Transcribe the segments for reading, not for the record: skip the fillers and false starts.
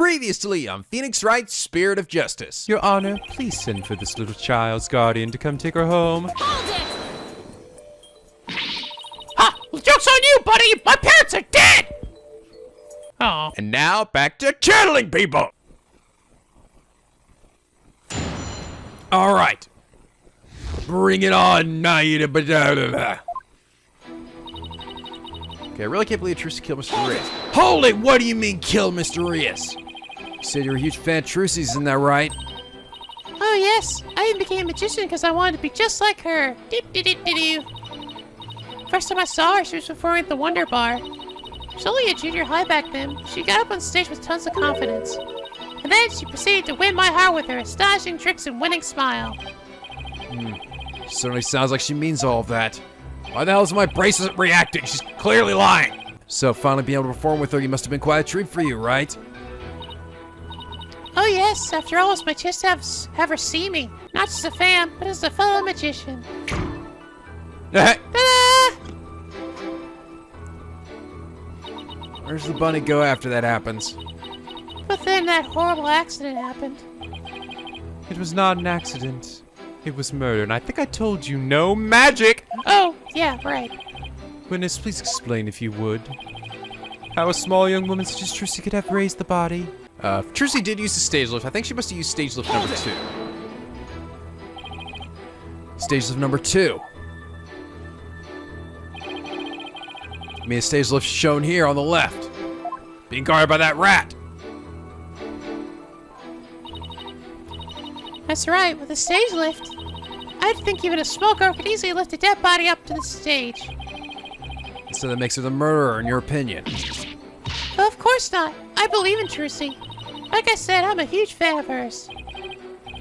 Previously on Phoenix Wright's Spirit of Justice. Your Honor, please send for this little child's guardian to come take her home. Hold it! Ha! Well, joke's on you, buddy! My parents are dead! Oh. And now, back to channeling people! Alright. Bring it on, Naida. Okay, I really can't believe Trucy killed Mr. Reyes. Hold it! What do you mean, kill Mr. Reyes? You said you're a huge fan of Trucy's, isn't that right? Oh yes, I even became a magician because I wanted to be just like her. Doo-doo-doo-doo-doo. First time I saw her, she was performing at the Wonder Bar. She was only a junior high back then. She got up on stage with tons of confidence. And then she proceeded to win my heart with her astonishing tricks and winning smile. Certainly sounds like she means all of that. Why the hell is my bracelet reacting? She's clearly lying. So finally being able to perform with her, you must have been quite a treat for you, right? Oh yes, after all, it's my chance to have her see me. Not just a fan, but as a fellow magician. Ta-da! Where's the bunny go after that happens? But then that horrible accident happened. It was not an accident. It was murder, and I think I told you no magic! Oh, yeah, right. Witness, please explain if you would. How a small young woman such as Trucy could have raised the body. Trucy did use the stage lift. I think she must have used stage lift number 2. Stage lift number 2. I mean, the stage lift shown here on the left. Being guarded by that rat. That's right, with a stage lift. I'd think even a smoker could easily lift a dead body up to the stage. So that makes her the murderer, in your opinion. Well, of course not. I believe in Trucy. Like I said, I'm a huge fan of hers.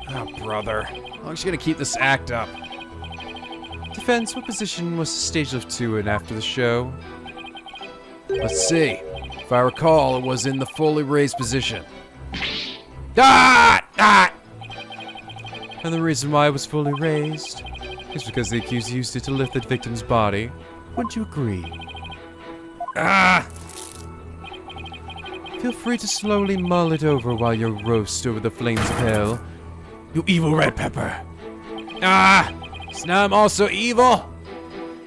Oh, brother. How long is she gonna keep this act up? Defense, what position was the stage lift to in after the show? Let's see. If I recall, it was in the fully raised position. Ah! Ah! And the reason why it was fully raised is because the accused used it to lift the victim's body. Wouldn't you agree? Ah! Feel free to slowly mull it over while you roast over the flames of hell. You evil red pepper. Ah! So now I'm also evil?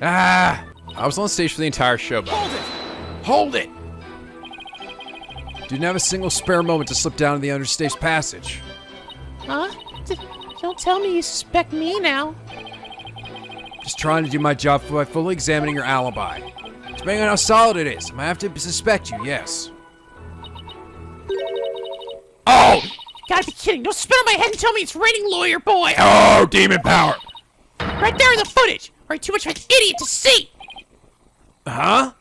Ah! I was on stage for the entire show, but hold it! Hold it! Didn't have a single spare moment to slip down to the understage passage. Huh? Don't tell me you suspect me now. Just trying to do my job by fully examining your alibi. Depending on how solid it is, I might have to suspect you, yes. Oh! You gotta be kidding. Don't spit on my head and tell me it's raining, lawyer boy! Oh, demon power! Right there in the footage! Are you too much of an idiot to see? Huh?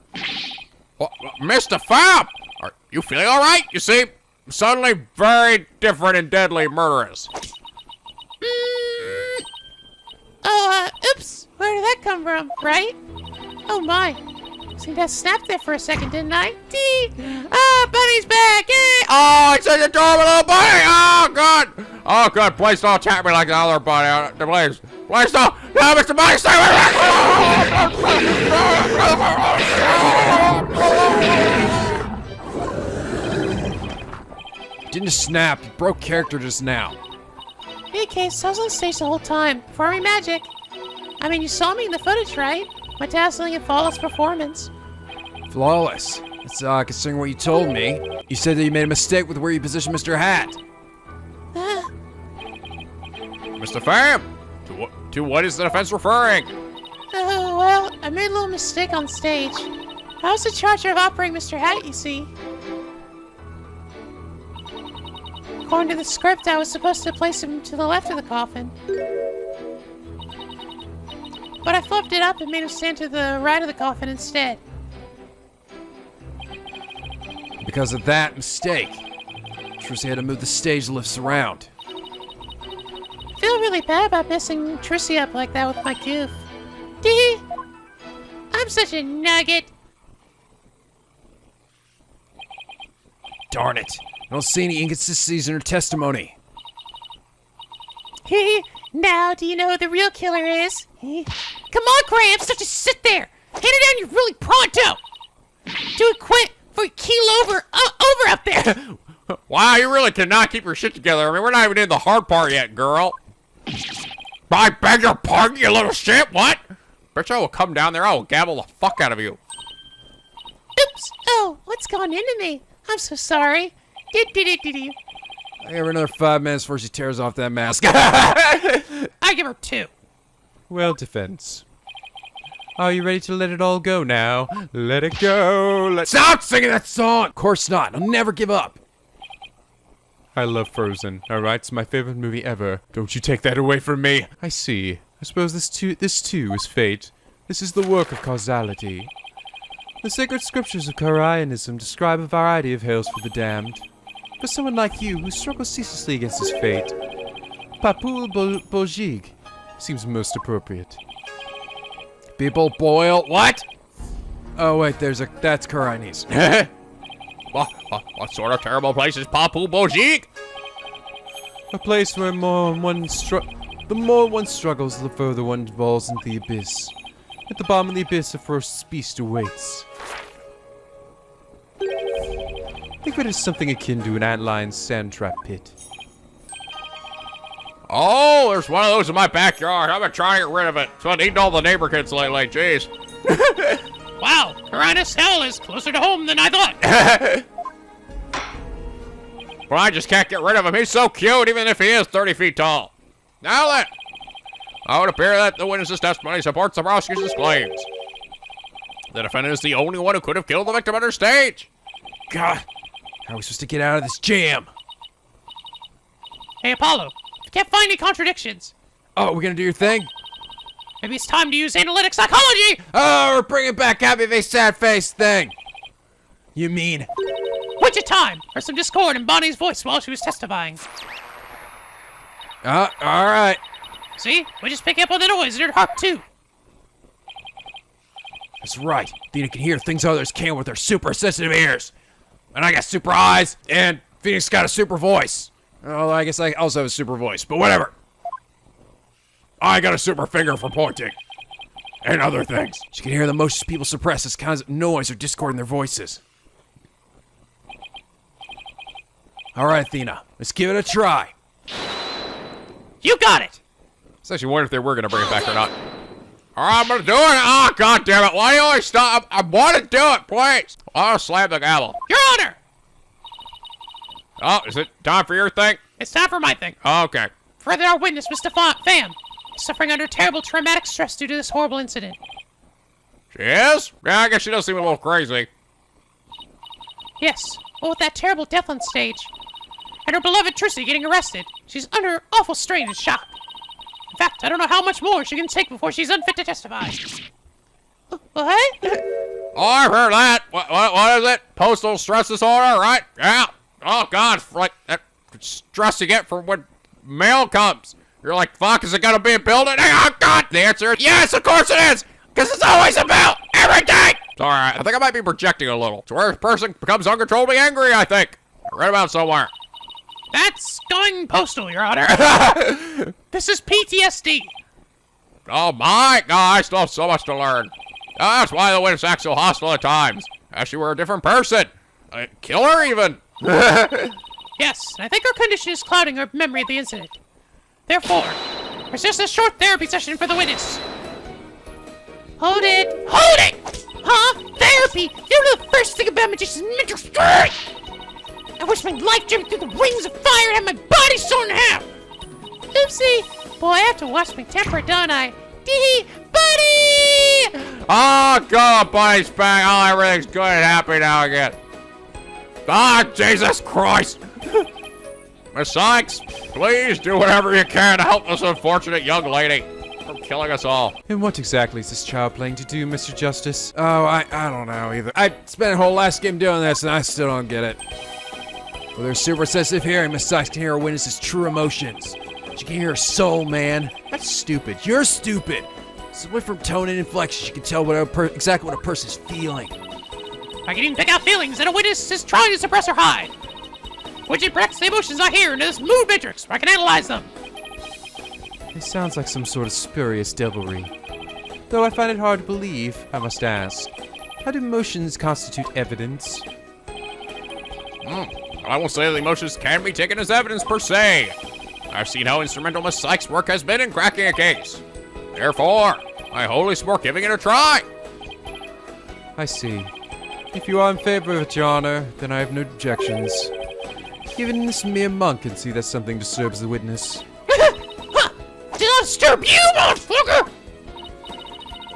Well, Mr. Famme! Are you feeling alright? You seem suddenly very different and deadly murderous. Oops. Where did that come from, right? Oh my. Seemed to have snapped there for a second, didn't I? Bunny's back! Yay! Oh, it's such a adorable little bunny! Oh, God! Oh, God, please don't attack me like the other bunny. Please. Please don't! No, Mr. Bunny, stay with me! Didn't just snap. You broke character just now. In any case, I was on stage the whole time, performing magic. I mean, you saw me in the footage, right? My dazzling and flawless performance. Flawless. That's considering what you told me. You said that you made a mistake with where you positioned Mr. Hat. Mr. Famme, to what is the defense referring? Well, I made a little mistake on stage. I was in charge of operating Mr. Hat, you see. According to the script, I was supposed to place him to the left of the coffin. But I flipped it up and made him stand to the right of the coffin instead. Because of that mistake, Trucy had to move the stage lifts around. I feel really bad about messing Trucy up like that with my goof. Tee! I'm such a nugget! Darn it. I don't see any inconsistencies in her testimony. Now, do you know who the real killer is? Come on, Gramps, don't just sit there! Hand it down, you're really pronto! Do it quick, before you keel over up there! Wow, you really cannot keep your shit together. I mean, we're not even in the hard part yet, girl. I beg your pardon, you little shit. What? Bitch, I will come down there. I will gabble the fuck out of you. Oops. Oh, what's gone into me? I'm so sorry. Do-do-do-do-do. I give her another 5 minutes before she tears off that mask. I give her 2. Well, defense. Are you ready to let it all go now? Let it go. Stop singing that song. Of course not. I'll never give up. I love Frozen. Alright, it's my favorite movie ever. Don't you take that away from me. I see. I suppose this too is fate. This is the work of causality. The sacred scriptures of Khura'inism describe a variety of hells for the damned. For someone like you, who struggles ceaselessly against his fate, Papul Bojig seems most appropriate. People boil. What? Oh wait, that's Khura'inese. What sort of terrible place is Papul Bojig? A place where the more one struggles, the further one falls into the abyss. At the bottom of the abyss, a first beast awaits. Think of it as something akin to an antlion's sand trap pit. Oh, there's one of those in my backyard. I've been trying to get rid of it. So I'm eating all the neighbor kids lately. Jeez. Wow, Khura'in's hell is closer to home than I thought. But I just can't get rid of him. He's so cute, even if he is 30 feet tall. Now then, I would appear that the witness's testimony supports the prosecution's claims. The defendant is the only one who could have killed the victim on her stage. God, how are we supposed to get out of this jam? Hey, Apollo, if you can't find any contradictions, Oh, we're gonna do your thing? maybe it's time to use analytic psychology! Oh, we're bringing back happy face, sad face thing. You mean? Which a time for some discord in Bonnie's voice while she was testifying. All right. See? We just pick up on the noise in her harp, too. That's right. Athena can hear things others can't with her super sensitive ears. And I got super eyes, and Phoenix got a super voice. Oh, I guess I also have a super voice, but whatever. I got a super finger for pointing. And other things. She can hear the emotions people suppress as kinds of noise or discord in their voices. All right, Athena, let's give it a try. You got it! I was actually wondering if they were going to bring it back or not. All right, I'm going to do it. Oh, God damn it. Why do you always stop? I want to do it, please. I'll slam the gavel. Your Honor! Oh, is it time for your thing? It's time for my thing. Okay. Further, our witness, Mr. Pham, is suffering under terrible traumatic stress due to this horrible incident. She is? Yeah, I guess she does seem a little crazy. Yes, well, with that terrible death on stage, and her beloved Trissy getting arrested, she's under awful strain and shock. In fact, I don't know how much more she can take before she's unfit to testify. What? Oh, I've heard that. What is it? Postal stress disorder, right? Yeah. Oh, God, it's like that stress you get from when mail comes. You're like, fuck, is it gonna be a building? Oh, God! The answer is yes, of course it is! Because it's always about everything! Sorry, I think I might be projecting a little. It's where a person becomes uncontrollably angry, I think. I read about it somewhere. That's going postal, Your Honor. This is PTSD. Oh my God, I still have so much to learn. That's why the witness acts so hostile at times. As she were a different person. A killer, even. Yes, and I think her condition is clouding her memory of the incident. Therefore, there's just a short therapy session for the witness. Hold it. Hold it! Huh? Therapy? You know the first thing about magician's mental strength. I wish my life jumped through the rings of fire and had my body sawn in half. Oopsie. Boy, I have to watch my temper, don't I? Dee, buddy! Oh, God, Bunny's back. Oh, everything's good and happy now again. Ah, Jesus Christ. Miss Cykes, please do whatever you can to help this unfortunate young lady from killing us all. And what exactly is this child playing to do, Mr. Justice? Oh, I don't know either. I spent a whole last game doing this, and I still don't get it. With her super sensitive hearing, Miss Cykes can hear her witness's true emotions. She can hear her soul, man. That's stupid. You're stupid. Simply from tone and inflection, she can tell exactly what a person's feeling. I can even pick out feelings that a witness is trying to suppress or hide. Which it projects the emotions I hear into this mood matrix where I can analyze them. It sounds like some sort of spurious devilry. Though I find it hard to believe, I must ask. How do emotions constitute evidence? I won't say the emotions can be taken as evidence per se. I've seen how instrumental Miss Cykes' work has been in cracking a case. Therefore, I wholly support giving it a try. I see. If you are in favor of it, Your Honor, then I have no objections. Even this mere monk can see that something disturbs the witness. Huh! Did not disturb you, motherfucker!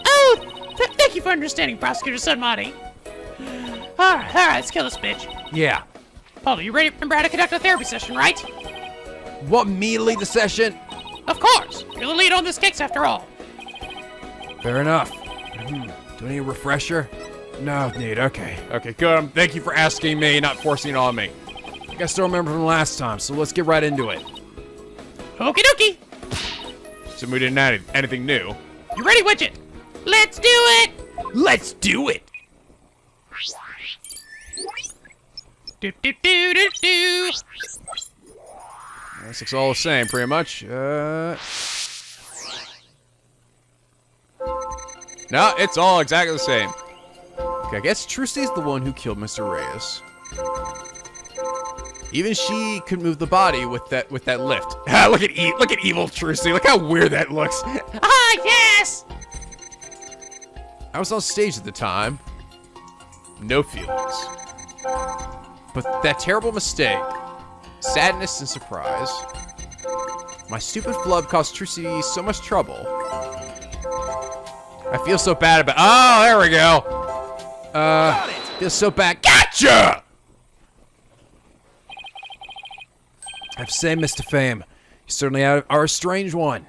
Oh, thank you for understanding, Prosecutor Sunmati. Alright, let's kill this bitch. Yeah. Paul, you ready? Remember how to conduct a therapy session, right? Want me to lead the session? Of course! You're the lead on this case, after all. Fair enough. Do I need a refresher? No, need. Okay. Okay, good. Thank you for asking me, not forcing it on me. I guess I don't remember from last time, so let's get right into it. Okie dokie! So we didn't add anything new. You ready, Widget? Let's do it! Let's do it! Do do do do do. This looks all the same, pretty much. No, it's all exactly the same. Okay, I guess Trucy's the one who killed Mr. Reyes. Even she could move the body with that lift. look at evil Trucy. Look how weird that looks. Ah, yes! I was on stage at the time. No feelings. But that terrible mistake, sadness and surprise, my stupid flub caused Trucy so much trouble. I feel so bad about. Oh, there we go. Feel so bad. Gotcha! I have to say, Mr. Fame, you certainly are a strange one.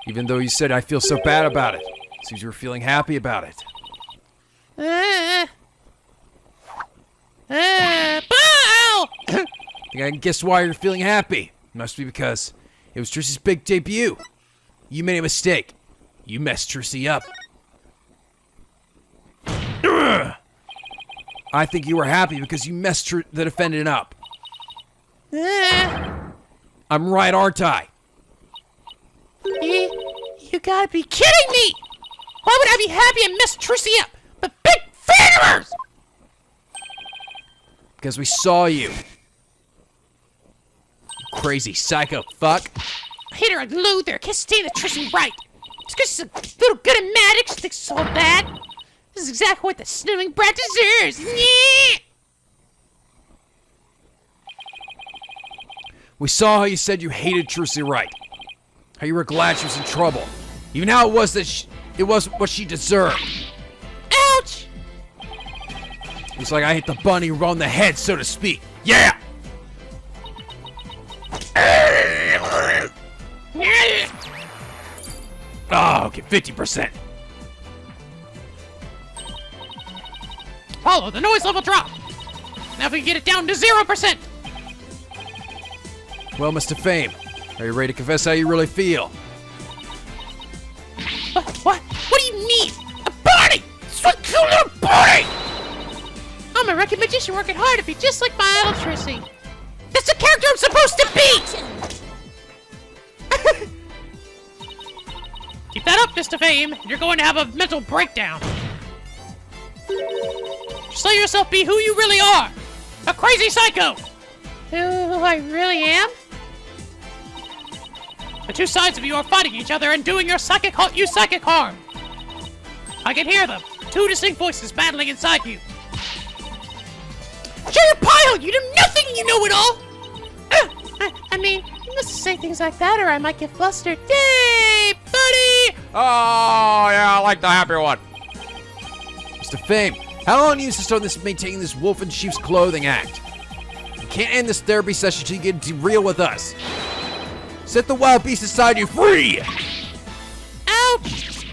Even though you said I feel so bad about it. Seems you were feeling happy about it. Bow! I think I can guess why you're feeling happy. Must be because it was Trucy's big debut. You made a mistake. You messed Trucy up. I think you were happy because you messed the defendant up. I'm right, aren't I? You gotta be kidding me! Why would I be happy and mess Trucy up? The big fan of hers! Because we saw you. Crazy psycho fuck. I hate her, I loathe her, I can't stand the Trucy Wright. Just because she's a little good at magic, she thinks it's all bad. This is exactly what the sniveling brat deserves. Yeah! We saw how you said you hated Trucy Wright. How you were glad she was in trouble. Even how it was that it was what she deserved. Ouch! It's like I hit the bunny on the head, so to speak. Yeah! Oh, okay, 50%. Follow the noise level drop. Now if we can get it down to 0%. Well, Mr. Fame, are you ready to confess how you really feel? What do you mean? A body! Sweet cool little body! I'm a wrecked magician working hard to be just like my idol Trucy. That's the character I'm supposed to be! Keep that up, Mr. Fame. You're going to have a mental breakdown. Just let yourself be who you really are. A crazy psycho. Who I really am? The two sides of you are fighting each other and doing your psychic harm. I can hear them. Two distinct voices battling inside you. Shut your pile! You do nothing, you know it all! I mean, you must say things like that or I might get flustered. Yay, buddy! Oh, yeah, I like the happy one. Mr. Fame, how long do you insist on maintaining this wolf in sheep's clothing act? You can't end this therapy session until you get real with us. Set the wild beast inside you free! Ouch!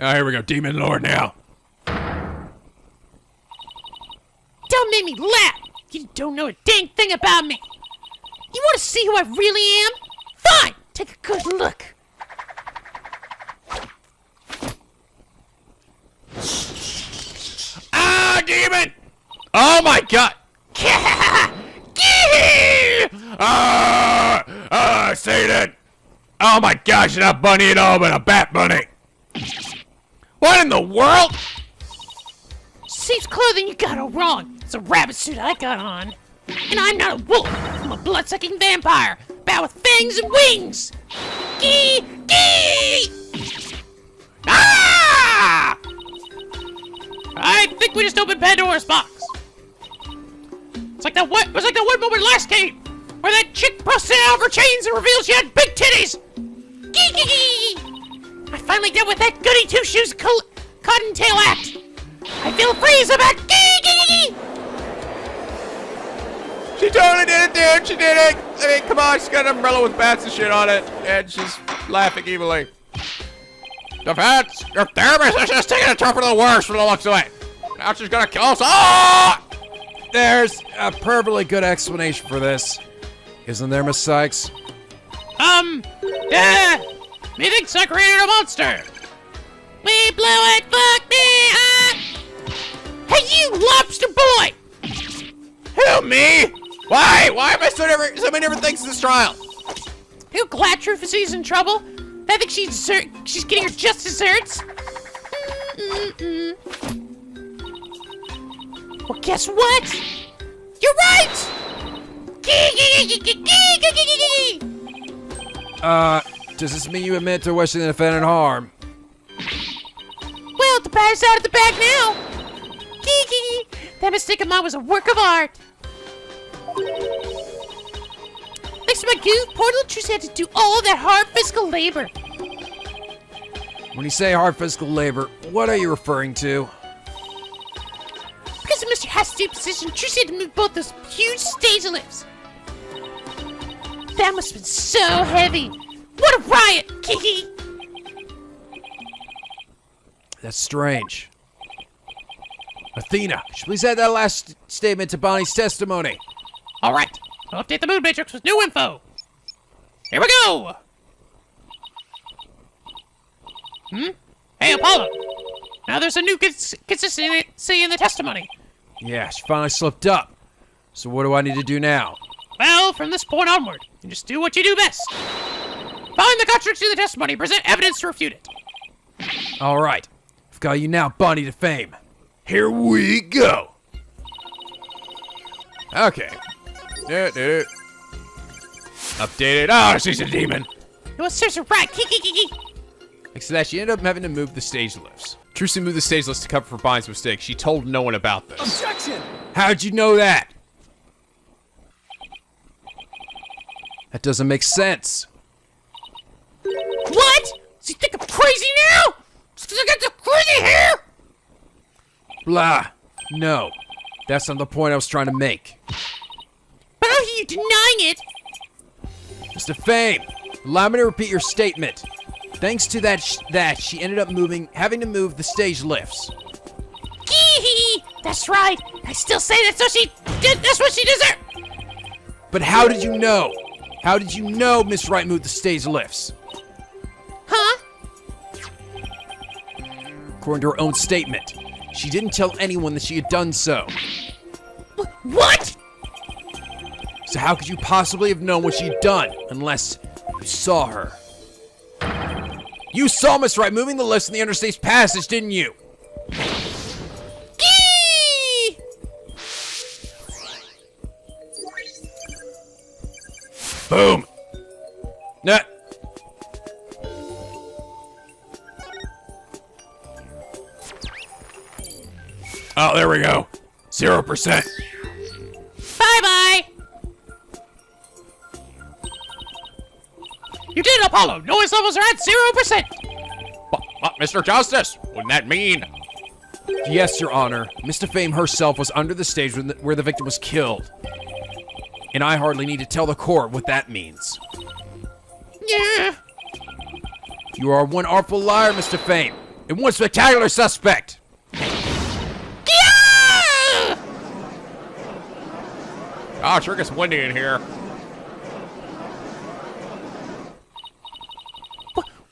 Oh, here we go, Demon Lord now. Don't make me laugh! You don't know a dang thing about me! You want to see who I really am? Fine! Take a good look. Ah, demon! Oh my god! Satan! Oh my gosh, you're not bunny at all, but a bat bunny! What in the world? Seems clothing you got all wrong. It's a rabbit suit I got on. And I'm not a wolf. I'm a blood-sucking vampire. Bat with fangs and wings. Gee! Gee! Ah! I think we just opened Pandora's box. It's like that one moment last game, where that chick busts out of her chains and reveals she had big titties. Gee gee gee! I finally dealt with that goody two-shoes cottontail act. I feel free as a bat. Gee gee gee! She totally did it, dude! She did it! I mean, come on, she's got an umbrella with bats and shit on it, and she's laughing evilly. The bats, your therapist is just taking a turn for the worse from the looks of it. Now she's gonna kill us all! There's a perfectly good explanation for this. Isn't there, Miss Cykes? Methinks I created a monster. We blew it, fuck me up. Hey, you lobster boy! Who, me? Why? Why am I so many different things in this trial? You glad Trufacy's in trouble? I think she's getting her just desserts. Well, guess what? You're right! Does this mean you admit to wishing the defendant harm? Well, the bat is out of the bag now. That mistake of mine was a work of art. Thanks to my goof, poor little Trucy had to do all that hard physical labor. When you say hard physical labor, what are you referring to? Because of Mr. Hasti's position, Trucy had to move both those huge stage lifts. That must have been so heavy. What a riot, Kiki! That's strange. Athena, could you please add that last statement to Bonnie's testimony? All right, I'll update the mood matrix with new info. Here we go! Hey, Apollo! Now there's a new consistency in the testimony. Yeah, she finally slipped up. So what do I need to do now? Well, from this point onward, you just do what you do best. Find the contradiction in the testimony, present evidence to refute it. All right, I've got you now, Bonny De Famme. Here we go. Okay. Updated. Oh, she's a demon. It was seriously right, Kiki. Thanks to that, she ended up having to move the stage lifts. Trucy moved the stage lifts to cover for Bonnie's mistake. She told no one about this. Objection! How'd you know that? That doesn't make sense. What? Does he think I'm crazy now? Just 'cause I got the crazy hair? Blah. No. That's not the point I was trying to make. But I don't hear you denying it. Mr. Famme, allow me to repeat your statement. Thanks to that she ended up having to move the stage lifts. Gee, that's right. I still say that's what she did. That's what she deserved. But how did you know? How did you know Miss Wright moved the stage lifts? Huh? According to her own statement, she didn't tell anyone that she had done so. What? So how could you possibly have known what she'd done unless you saw her? You saw Miss Wright moving the lifts in the Understates Passage, didn't you? Gee! Boom! Nah. Oh, there we go. 0%. Bye-bye. You did, Apollo. Noise levels are at 0%. But, Mr. Justice, wouldn't that mean? Yes, Your Honor. Miss De Famme herself was under the stage where the victim was killed. And I hardly need to tell the court what that means. Yeah. You are one artful liar, Miss De Famme, and one spectacular suspect. Yeah! Oh, it sure gets windy in here.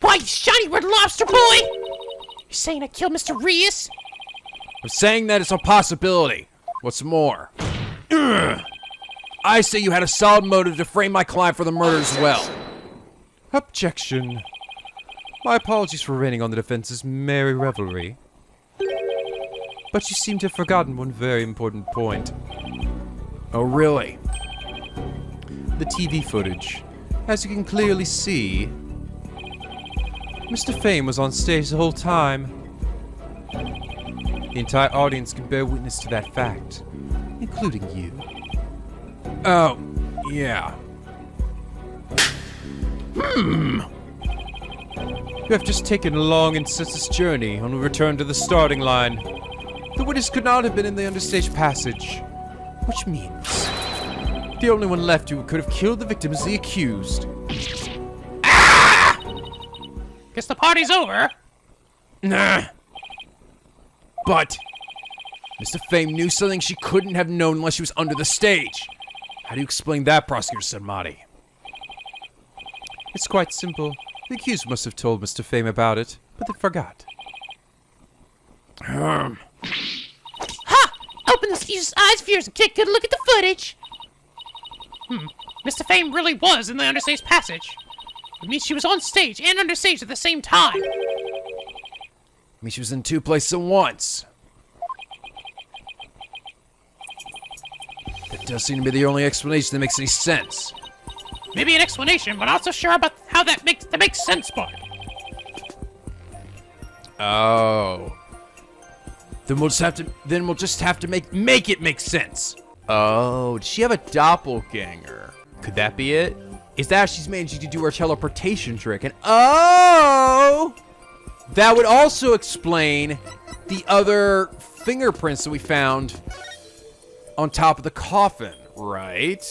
Why, you shiny red lobster boy? You're saying I killed Mr. Reus? I'm saying that it's a possibility. What's more, I say you had a solid motive to frame my client for the murder as well. Objection. My apologies for raining on the defense's merry revelry. But you seem to have forgotten one very important point. Oh, really? The TV footage. As you can clearly see, Mr. Famme was on stage the whole time. The entire audience can bear witness to that fact, including you. Oh, yeah. You have just taken a long and senseless journey on a return to the starting line. The witness could not have been in the understage passage, which means the only one left who could have killed the victim is the accused. Guess the party's over. Nah. But Mr. Famme knew something she couldn't have known unless she was under the stage. How do you explain that, Prosecutor Sanmati? It's quite simple. The accused must have told Mr. Famme about it, but they forgot. Ha! Open the accused's eyes, viewers, and get a good look at the footage. Mr. Famme really was in the understage passage. It means she was on stage and understage at the same time. I mean, she was in two places at once. That does seem to be the only explanation that makes any sense. Maybe an explanation, but not so sure about how that makes sense part. Oh. Then we'll just have to make it make sense. Oh, does she have a doppelganger? Could that be it? Is that how she's managing to do her teleportation trick? And oh, that would also explain the other fingerprints that we found on top of the coffin, right?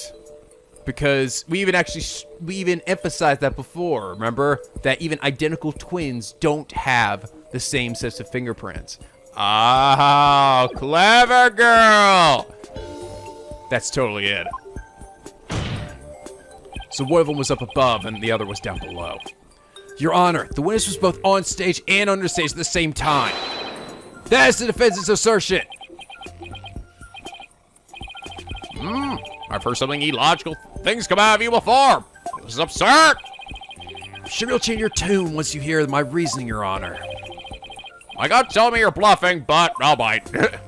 Because we even emphasized that before. Remember that even identical twins don't have the same sets of fingerprints. Oh, clever girl. That's totally it. So one of them was up above and the other was down below. Your Honor, the witness was both on stage and under stage at the same time. That is the defense's assertion. I've heard something illogical things come out of you before. This is absurd. I'm sure you'll change your tune once you hear my reasoning, Your Honor. My gut tells me you're bluffing, but I'll bite. Very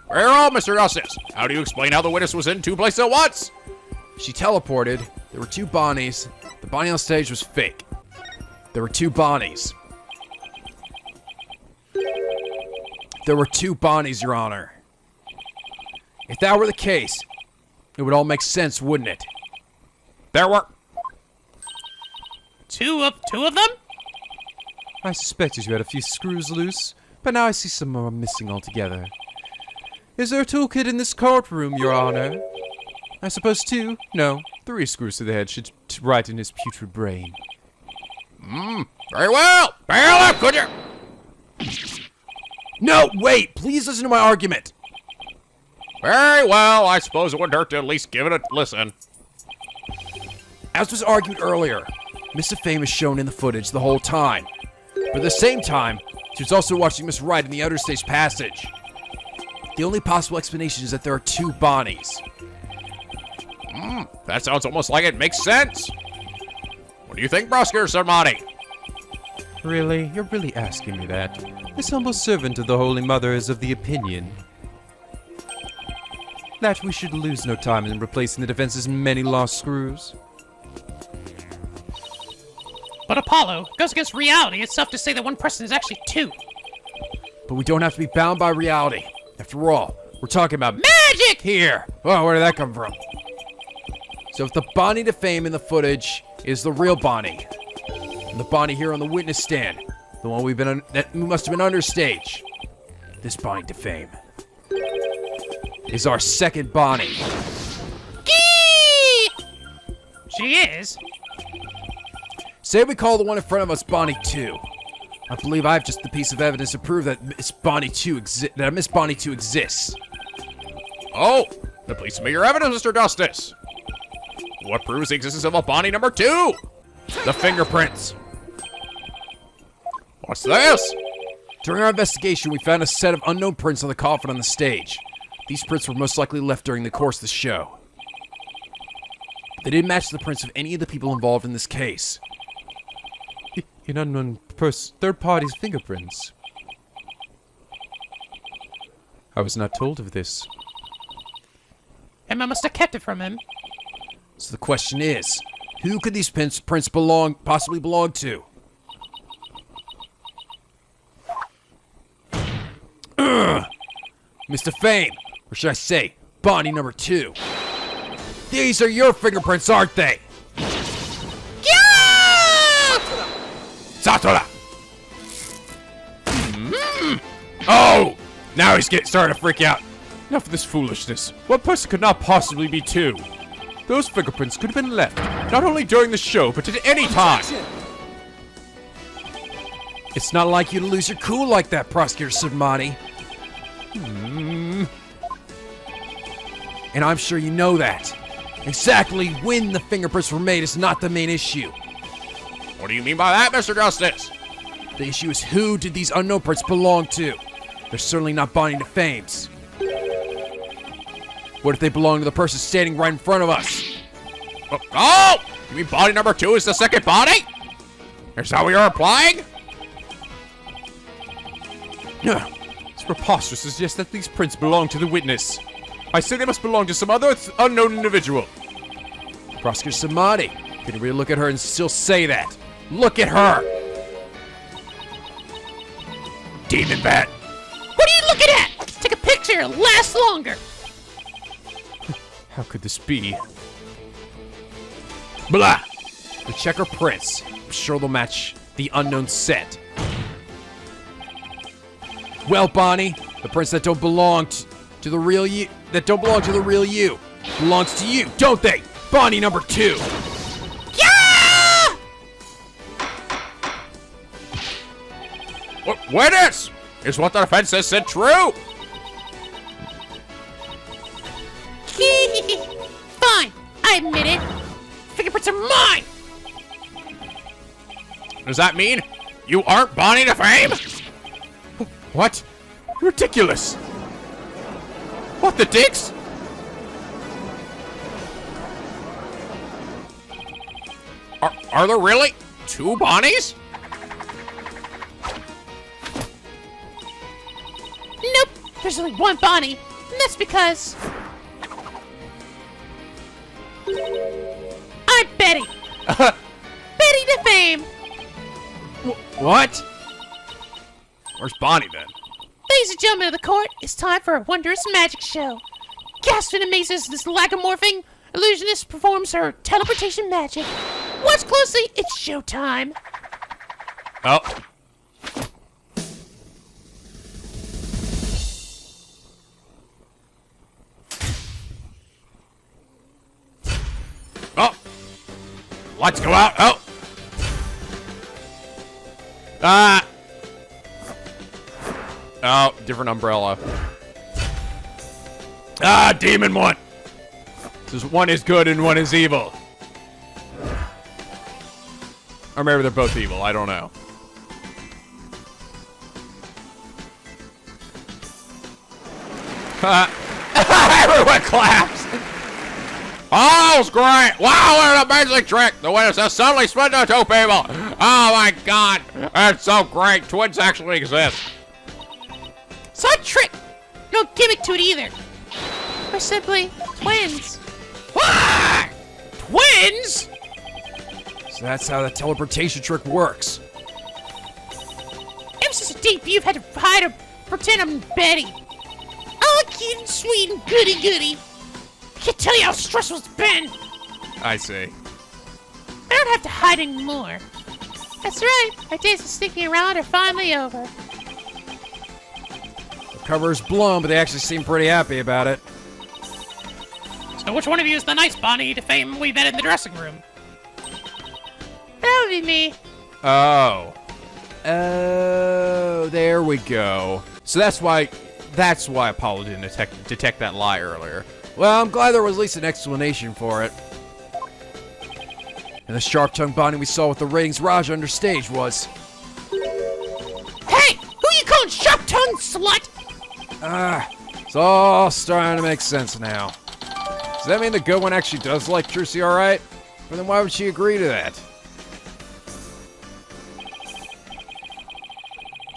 well, Mr. Justice. How do you explain how the witness was in two places at once? She teleported. There were two Bonnies. The Bonnie on stage was fake. There were two Bonnies. There were two Bonnies, Your Honor. If that were the case, it would all make sense, wouldn't it? There were... Two of them? I suspected you had a few screws loose, but now I see some more missing altogether. Is there a toolkit in this courtroom, Your Honor? I suppose 2, no, 3 screws to the head should right in his putrid brain. Very well. Bail up, could you? No, wait! Please listen to my argument! Very well. I suppose it wouldn't hurt to at least give it a listen. As was argued earlier, Mr. Famme is shown in the footage the whole time. But at the same time, she was also watching Miss Wright in the outer stage passage. The only possible explanation is that there are two Bonnies. That sounds almost like it makes sense. What do you think, Prosecutor Sarmati? Really? You're really asking me that? This humble servant of the Holy Mother is of the opinion that we should lose no time in replacing the defense's many lost screws. But Apollo, it goes against reality itself to say that one person is actually two. But we don't have to be bound by reality. After all, we're talking about magic here! Oh, where did that come from? So if the Bonny De Famme in the footage is the real Bonnie, and the Bonnie here on the witness stand, the one that must have been understage, this Bonny De Famme is our second Bonnie. She is. Say we call the one in front of us Bonnie 2. I believe I have just the piece of evidence to prove that Miss Bonnie 2 exists. Oh, then please submit your evidence, Mr. Justice. What proves the existence of a Bonnie number 2? The fingerprints. What's this? During our investigation, we found a set of unknown prints on the coffin on the stage. These prints were most likely left during the course of the show. They didn't match the prints of any of the people involved in this case. An unknown third party's fingerprints. I was not told of this. Emma must have kept it from him. So the question is, who could these prints possibly belong to? Mr. Fame, or should I say, Bonnie number 2. These are your fingerprints, aren't they? Satola! Oh! Now he's starting to freak out. Enough of this foolishness. One person could not possibly be 2. Those fingerprints could have been left, not only during the show, but at any time. It's not like you to lose your cool like that, Prosecutor Submani. And I'm sure you know that. Exactly when the fingerprints were made is not the main issue. What do you mean by that, Mr. Justice? The issue is who did these unknown prints belong to? They're certainly not Bonnie De Famme's. What if they belong to the person standing right in front of us? Oh! You mean body number 2 is the second body? Is that what you're implying? It's preposterous to suggest that these prints belong to the witness. I say they must belong to some other unknown individual. Prosecutor Samadi, can you really look at her and still say that? Look at her! Demon bat. What are you looking at? Take a picture, lasts longer. How could this be? Blah! The checker prints. I'm sure they'll match the unknown set. Well, Bonnie, the prints that don't belong to the real you, belongs to you, don't they? Bonnie number 2. Yeah! Witness! Is what the defense has said true? Fine, I admit it. Fingerprints are mine. Does that mean you aren't Bonnie De Famme? What? Ridiculous! What the dicks? Are there really 2 Bonnies? Nope, there's only one Bonnie, and that's because I'm Betty. Betty De Famme. What? Where's Bonnie then? Ladies and gentlemen of the court, it's time for a wondrous magic show. Gasped and amazed as this lagomorphing illusionist performs her teleportation magic. Watch closely, it's showtime. Oh. Oh. Lights go out. Oh. Oh, different umbrella. Demon one. So one is good and one is evil. Or maybe they're both evil. I don't know. Everyone claps. Oh, that was great. Wow, what an amazing trick. The witness has suddenly split into 2 people. Oh my god. That's so great. Twins actually exist. It's not a trick. No gimmick to it either. We're simply twins. Ah! Twins? So that's how the teleportation trick works. Ever since the debut, you've had to hide or pretend I'm Betty. Oh, cute and sweet and goody-goody. I can't tell you how stressful it's been. I see. I don't have to hide anymore. That's right. My days of sneaking around are finally over. The cover is blown, but they actually seem pretty happy about it. So which one of you is the nice Bonnie De Famme we met in the dressing room? That would be me. Oh. Oh, there we go. So that's why Apollo didn't detect that lie earlier. Well, I'm glad there was at least an explanation for it. And the sharp-tongued Bonnie we saw with the ratings Raj understage was... Hey! Who you calling sharp-tongued slut? It's all starting to make sense now. Does that mean the good one actually does like Trucy alright? Well, then why would she agree to that?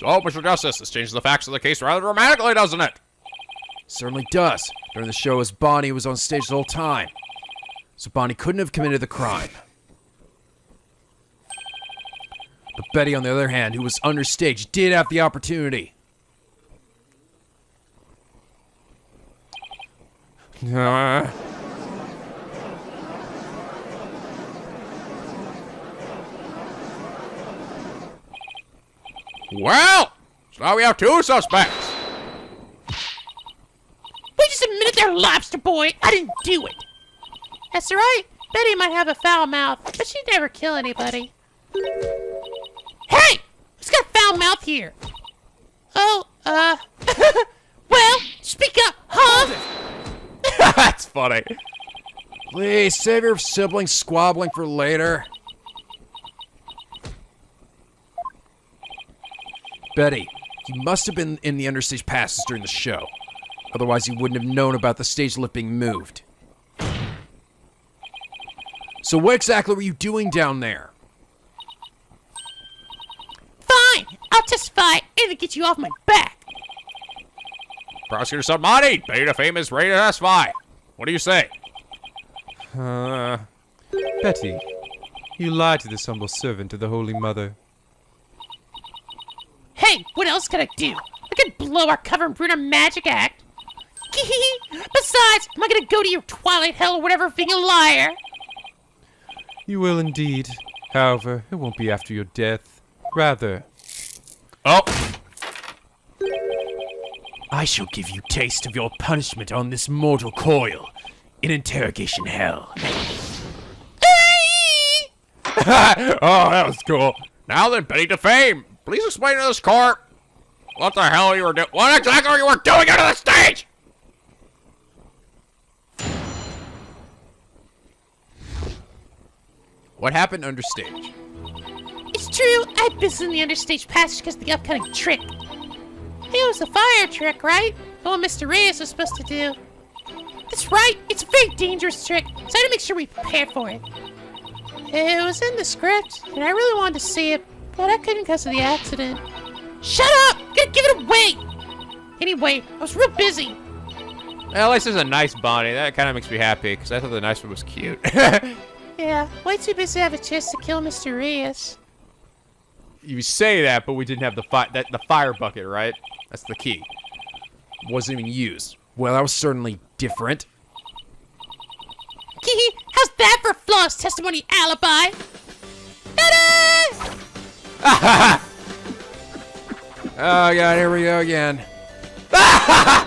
So, Mr. Justice, this changes the facts of the case rather dramatically, doesn't it? Certainly does. During the show, as Bonnie was on stage the whole time. So Bonnie couldn't have committed the crime. But Betty, on the other hand, who was understage, did have the opportunity. Well, so now we have two suspects. Wait just a minute there, lobster boy. I didn't do it. That's right. Betty might have a foul mouth, but she'd never kill anybody. Hey! Who's got a foul mouth here? Oh, Well, speak up, huh? That's funny. Please, save your sibling squabbling for later. Betty, you must have been in the understage passes during the show. Otherwise, you wouldn't have known about the stage lip being moved. So what exactly were you doing down there? Fine, I'll testify and get you off my back. Prosecutor Submani, Bonny De Famme is ready to testify. What do you say? Betty, you lied to this humble servant of the Holy Mother. Hey, what else could I do? I could blow our cover and ruin our magic act. Besides, am I gonna go to your twilight hell or whatever being a liar? You will indeed. However, it won't be after your death. Rather, Oh, I shall give you taste of your punishment on this mortal coil in interrogation hell. oh, that was cool. Now then, Bonny De Famme, please explain to this court what the hell you were doing. What exactly you were doing under the stage? What happened understage? It's true, I had business in the understage passage because of the upcoming trick. it was a fire trick, right? The one Mr. Reyes was supposed to do. That's right, it's a very dangerous trick, so I had to make sure we prepared for it. It was in the script, and I really wanted to see it, but I couldn't because of the accident. Shut up! I'm gonna give it away! Anyway, I was real busy. Well, at least there's a nice Bonnie. That kind of makes me happy, because I thought the nice one was cute. Yeah, way too busy to have a chance to kill Mr. Reyes. You say that, but we didn't have the fire bucket, right? That's the key. Wasn't even used. Well, that was certainly different. How's that for a flawless testimony alibi? Ta-da! Oh god, here we go again. Our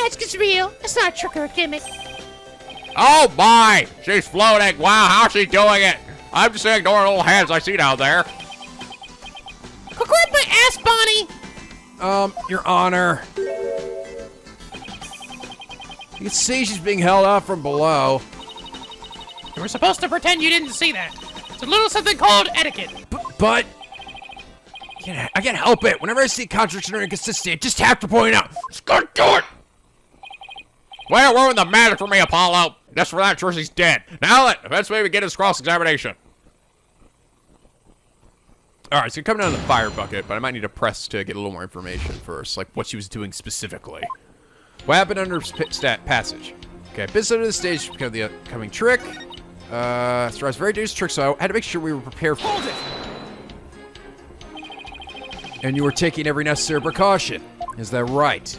magic is real. It's not a trick or a gimmick. Oh my! She's floating! Wow, how's she doing it? I'm just ignoring little hands I see down there. Quit grabbing my ass, Bonnie! Your Honor. You can see she's being held up from below. You were supposed to pretend you didn't see that. It's a little something called etiquette. But I can't help it. Whenever I see a contradiction or inconsistency, I just have to point it out. Just gonna do it! Well, ruin the magic for me, Apollo. That's for that, Jersey's dead. Now then, let's maybe get his cross-examination. Alright, so coming down to the fire bucket, but I might need to press to get a little more information first, like what she was doing specifically. What happened under stat passage? Okay, business under the stage because of the upcoming trick. Star's very dangerous trick, so I had to make sure we were prepared for it. And you were taking every necessary precaution. Is that right?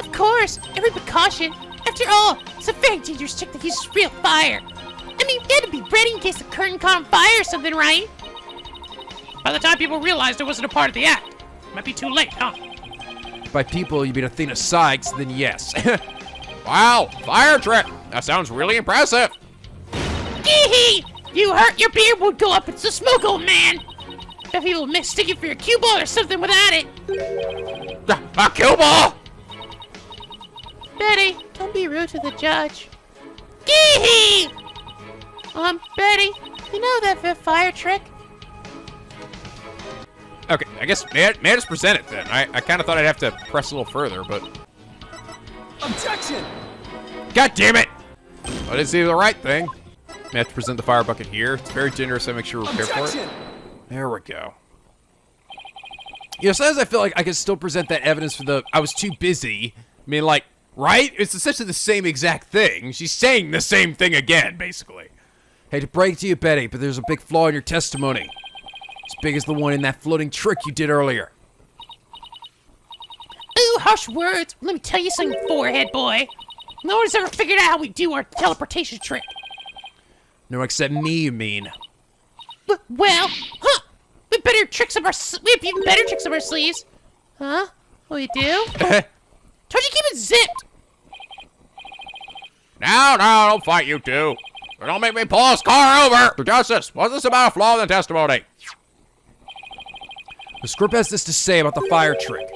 Of course, every precaution. After all, it's a very dangerous trick that uses real fire. I mean, you had to be ready in case the curtain caught on fire or something, right? By the time people realized it wasn't a part of the act, it might be too late, huh? By people, you mean Athena Cykes, then yes. Wow, fire trick! That sounds really impressive. Gee, you hurt, your beard would go up into the smoke, old man. Bet people would stick you for your cue ball or something without it. A cue ball! Betty, don't be rude to the judge. Gee! Betty, you know that fire trick? Okay, I guess may I just present it then? I kind of thought I'd have to press a little further, but... Objection! God damn it! I didn't see the right thing. I have to present the fire bucket here. It's very generous, so make sure we're prepared for it. There we go. You know, sometimes I feel like I can still present that evidence for the I was too busy. I mean, like, right? It's essentially the same exact thing. She's saying the same thing again, basically. Hey, to break it to you, Betty, but there's a big flaw in your testimony. As big as the one in that floating trick you did earlier. Ooh, harsh words. Let me tell you something, forehead boy. No one's ever figured out how we do our teleportation trick. No one except me, you mean? Well, huh? We have even better tricks up our sleeves. Huh? Oh, you do? Told you keep it zipped. No, don't fight, you two. Don't make me pull this car over. For justice, was this about a flaw in the testimony? The script has this to say about the fire trick.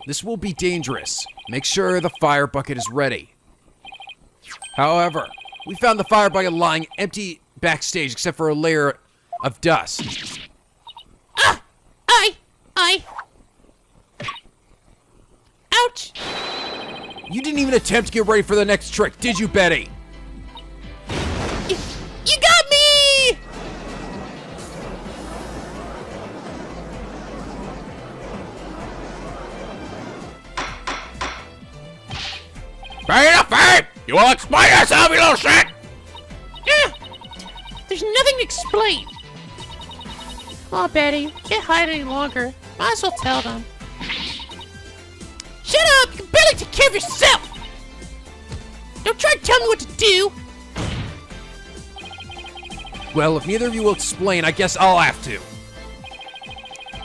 This will be dangerous. Make sure the fire bucket is ready. However, we found the fire bucket lying empty backstage except for a layer of dust. Ouch! You didn't even attempt to get ready for the next trick, did you, Betty? You got me! Bonny De Famme! You will explain yourself, you little shit! There's nothing to explain. Oh, Betty, can't hide any longer. Might as well tell them. Shut up! You can barely take care of yourself! Don't try to tell me what to do! Well, if neither of you will explain, I guess I'll have to.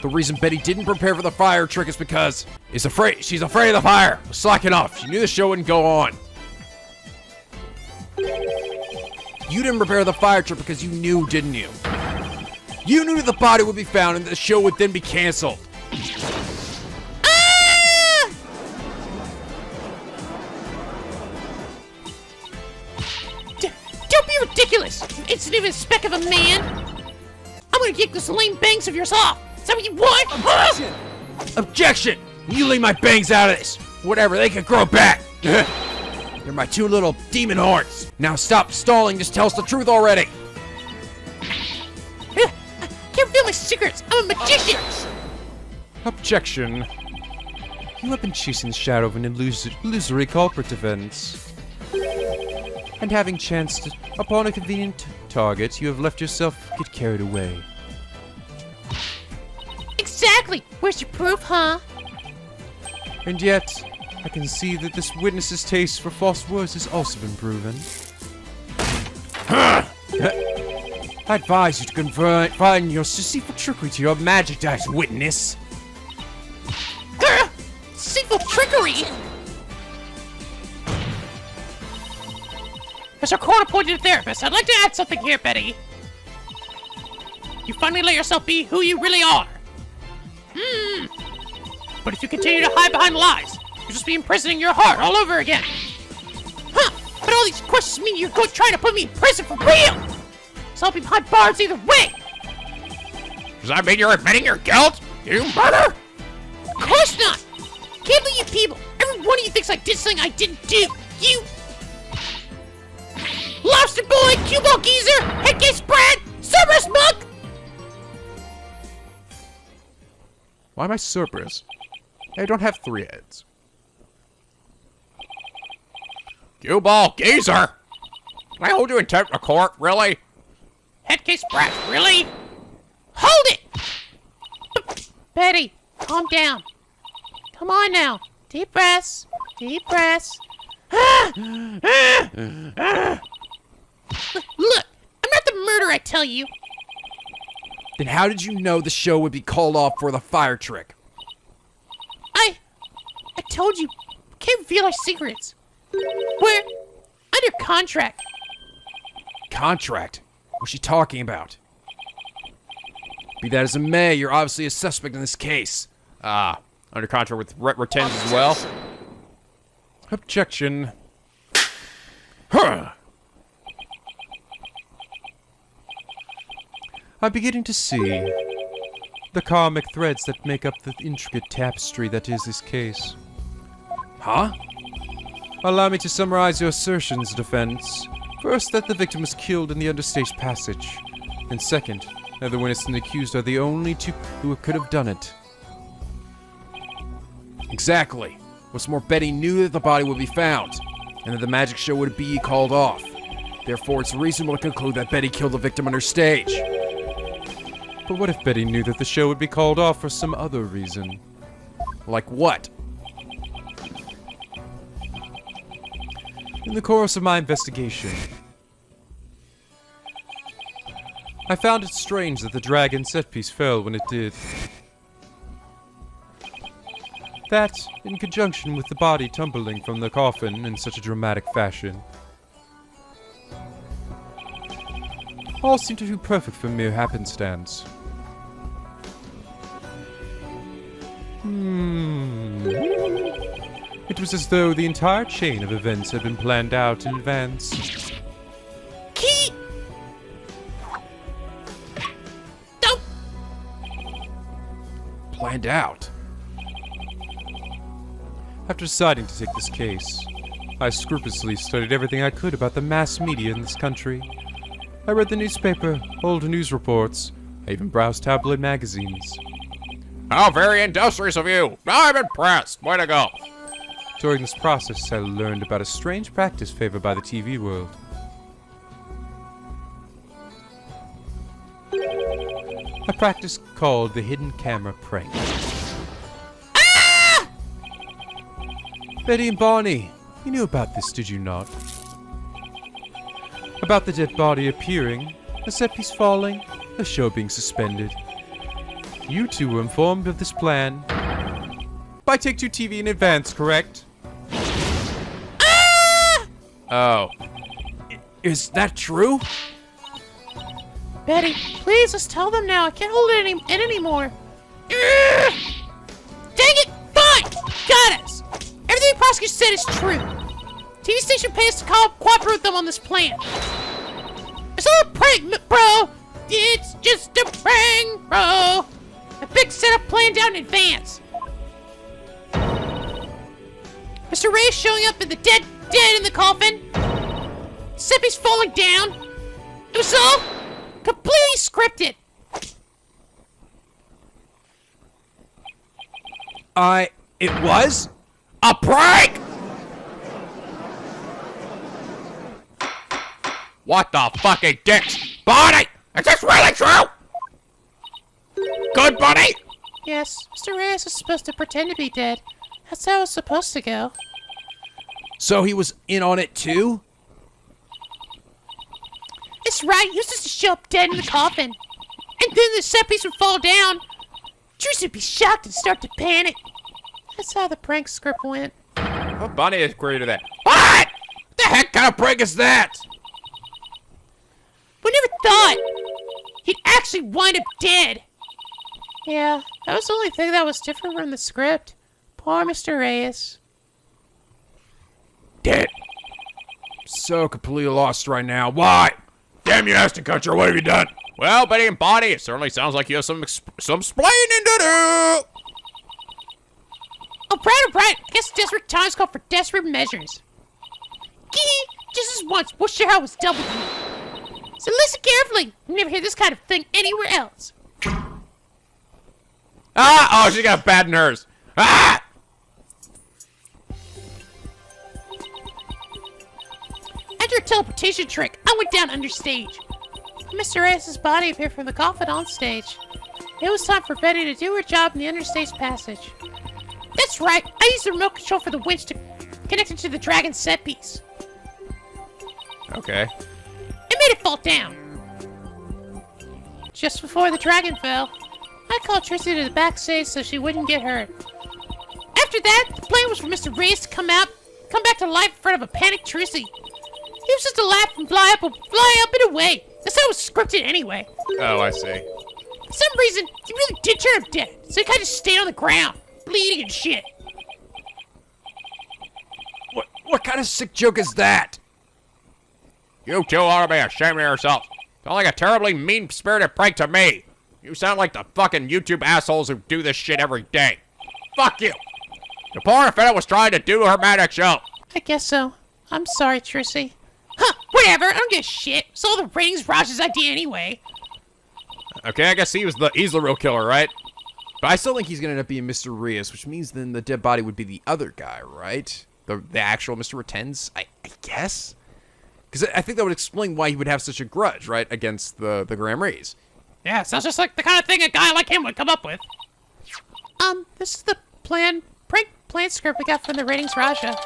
The reason Betty didn't prepare for the fire trick is because she's afraid of the fire. Slacking off. She knew the show wouldn't go on. You didn't prepare the fire trick because you knew, didn't you? You knew that the body would be found and the show would then be canceled. Don't be ridiculous! You insignificant speck of a man! I'm gonna yank those lame bangs of yours off! Is that what you want? Objection! You leave my bangs out of this! Whatever, they can grow back! They're my two little demon horns! Now stop stalling, just tell us the truth already! I can't reveal my secrets! I'm a magician! Objection. You have been chasing the shadow of an illusory culprit event. And having chanced upon a convenient target, you have let yourself get carried away. Exactly! Where's your proof, huh? And yet, I can see that this witness's taste for false words has also been proven. I advise you to confine your deceitful trickery to your magic dice, witness. Deceitful trickery! As our court-appointed therapist, I'd like to add something here, Betty. You finally let yourself be who you really are. But if you continue to hide behind lies, you'll just be imprisoning your heart all over again. Huh? But all these questions mean you're trying to put me in prison for real! So I'll be behind bars either way! Does that mean you're admitting your guilt? You murder? Of course not! Can't believe you people! Every one of you thinks I did something I didn't do! You... Lobster boy, cue ball geezer, headcase Brad, Cerberus monk! Why am I Cerberus? I don't have 3 heads. Cue ball geezer? Can I hold you in contempt of court, really? Headcase Brad, really? Hold it! Betty, calm down. Come on now. Deep breaths. Deep breaths. Look, I'm not the murderer, I tell you. Then how did you know the show would be called off for the fire trick? I told you, can't reveal our secrets. We're under contract. Contract? What's she talking about? Be that as it may, you're obviously a suspect in this case. Under contract with Retens as well? Objection. I'm beginning to see the karmic threads that make up the intricate tapestry that is this case. Huh? Allow me to summarize your assertions, defense. First, that the victim was killed in the understage passage. And second, that the witness and the accused are the only two who could have done it. Exactly. What's more, Betty knew that the body would be found, and that the magic show would be called off. Therefore, it's reasonable to conclude that Betty killed the victim on her stage. But what if Betty knew that the show would be called off for some other reason? Like what? In the course of my investigation, I found it strange that the dragon set piece fell when it did. That, in conjunction with the body tumbling from the coffin in such a dramatic fashion, all seemed to be perfect for mere happenstance. It was as though the entire chain of events had been planned out in advance. Key! Don't! Planned out. After deciding to take this case, I scrupulously studied everything I could about the mass media in this country. I read the newspaper, old news reports, I even browsed tabloid magazines. How very industrious of you! I'm impressed! Way to go! During this process, I learned about a strange practice favored by the TV world. A practice called the hidden camera prank. Ah! Betty and Bonnie, you knew about this, did you not? About the dead body appearing, a set piece falling, a show being suspended. You two were informed of this plan by Take-Two TV in advance, correct? Ah! Oh. Is that true? Betty, please, let's tell them now. I can't hold it in anymore. Dang it! Fine! Got us! Everything the prosecutor said is true. TV station paid us to cooperate with them on this plan. It's all a prank, bro! It's just a prank, bro! A big setup planned out in advance. Mr. Ray showing up in the dead in the coffin. Sippy's falling down. It was all completely scripted. It was? A prank?! What the fucking dicks? Bonnie! Is this really true? Good, Bonnie? Yes, Mr. Reyes is supposed to pretend to be dead. That's how it's supposed to go. So he was in on it too? It's right. He was just to show up dead in the coffin. And then the set piece would fall down. Juice would be shocked and start to panic. That's how the prank script went. Oh, Bonnie has created that. What? The heck kind of prank is that? We never thought he'd actually wind up dead. Yeah, that was the only thing that was different from the script. Poor Mr. Reyes. Dead. So completely lost right now. Why? Damn you, Ashton Kutcher, what have you done? Well, Betty and Bonnie, it certainly sounds like you have some splaining to do. Oh, right. I guess desperate times call for desperate measures. Gee, just as once, we'll share how it was done with you. So listen carefully. You never hear this kind of thing anywhere else. Ah! Oh, she got bad nerves. Ah! After a teleportation trick, I went down understage. Mr. Reyes' body appeared from the coffin on stage. It was time for Betty to do her job in the understage passage. That's right. I used the remote control for the winch to connect it to the dragon set piece. Okay. It made it fall down. Just before the dragon fell, I called Trissy to the backstage so she wouldn't get hurt. After that, the plan was for Mr. Reyes to come back to life in front of a panicked Trissy. He was just to laugh and fly up and away. That's how it was scripted anyway. Oh, I see. For some reason, he really did turn up dead, so he kind of just stayed on the ground, bleeding and shit. What kind of sick joke is that? You two ought to be ashamed of yourselves. Sound like a terribly mean-spirited prank to me. You sound like the fucking YouTube assholes who do this shit every day. Fuck you. The poor Athena was trying to do her magic show. I guess so. I'm sorry, Trissy. Huh, whatever. I don't give a shit. It's all the ratings Raj's idea anyway. Okay, I guess he's the real killer, right? But I still think he's gonna end up being Mr. Reyes, which means then the dead body would be the other guy, right? The actual Mr. Retenz, I guess? Because I think that would explain why he would have such a grudge, right, against the Graham Rees. Yeah, sounds just like the kind of thing a guy like him would come up with. This is the prank plan script we got from the ratings Raja.